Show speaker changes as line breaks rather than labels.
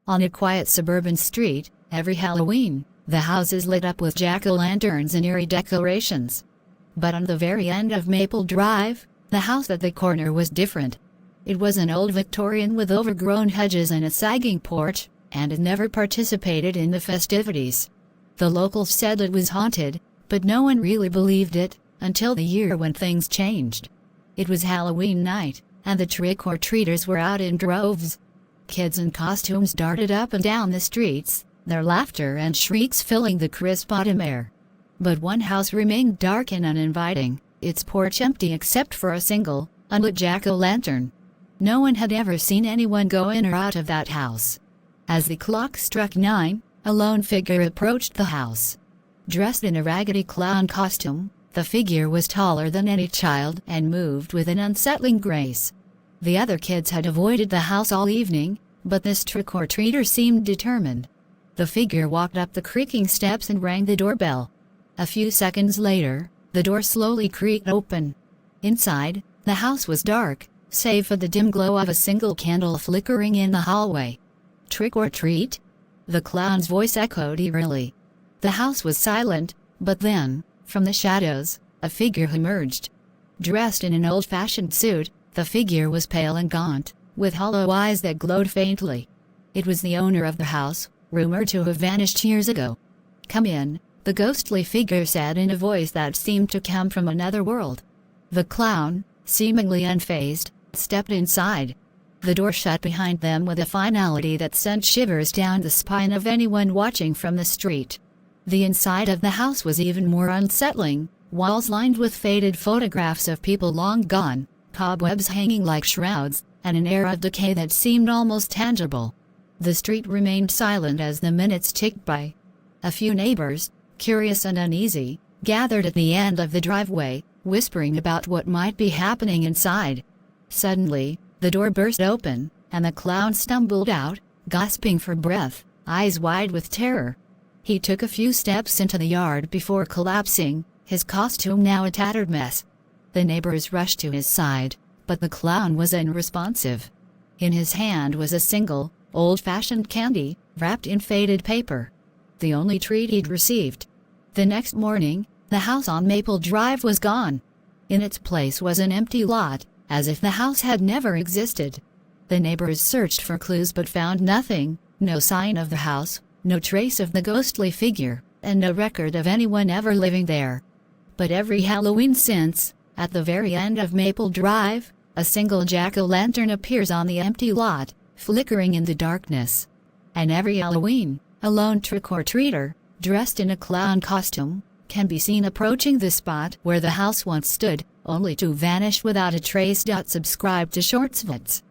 On a quiet suburban street, every Halloween, the houses lit up with jack-o'-lanterns and eerie decorations. But on the very end of Maple Drive, the house at the corner was different. It was an old Victorian with overgrown hedges and a sagging porch, and it never participated in the festivities. The locals said it was haunted, but no one really believed it, until the year when things changed. It was Halloween night, and the trick-or-treaters were out in droves. Kids in costumes darted up and down the streets, their laughter and shrieks filling the crisp autumn air. But one house remained dark and uninviting, its porch empty except for a single, unlit jack-o'-lantern. No one had ever seen anyone go in or out of that house. As the clock struck 9, a lone figure approached the house. Dressed in a raggedy clown costume, the figure was taller than any child and moved with an unsettling grace. The other kids had avoided the house all evening, but this trick-or-treater seemed determined. The figure walked up the creaking steps and rang the doorbell. A few seconds later, the door slowly creaked open. Inside, the house was dark, save for the dim glow of a single candle flickering in the hallway. "Trick or treat?" The clown's voice echoed eerily. The house was silent, but then, from the shadows, a figure emerged. Dressed in an old-fashioned suit, the figure was pale and gaunt, with hollow eyes that glowed faintly. It was the owner of the house, rumored to have vanished years ago. "Come in," the ghostly figure said in a voice that seemed to come from another world. The clown, seemingly unfazed, stepped inside. The door shut behind them with a finality that sent shivers down the spine of anyone watching from the street. The inside of the house was even more unsettling, walls lined with faded photographs of people long gone, cobwebs hanging like shrouds, and an air of decay that seemed almost tangible. The street remained silent as the minutes ticked by. A few neighbors, curious and uneasy, gathered at the end of the driveway, whispering about what might be happening inside. Suddenly, the door burst open, and the clown stumbled out, gasping for breath, eyes wide with terror. He took a few steps into the yard before collapsing, his costume now a tattered mess. The neighbors rushed to his side, but the clown was unresponsive. In his hand was a single, old-fashioned candy, wrapped in faded paper. The only treat he'd received. The next morning, the house on Maple Drive was gone. In its place was an empty lot, as if the house had never existed. The neighbors searched for clues but found nothing, no sign of the house, no trace of the ghostly figure, and no record of anyone ever living there. But every Halloween since, at the very end of Maple Drive, a single jack-o'-lantern appears on the empty lot, flickering in the darkness. And every Halloween, a lone trick-or-treater, dressed in a clown costume, can be seen approaching the spot where the house once stood, only to vanish without a trace. Subscribe to Shortsvets.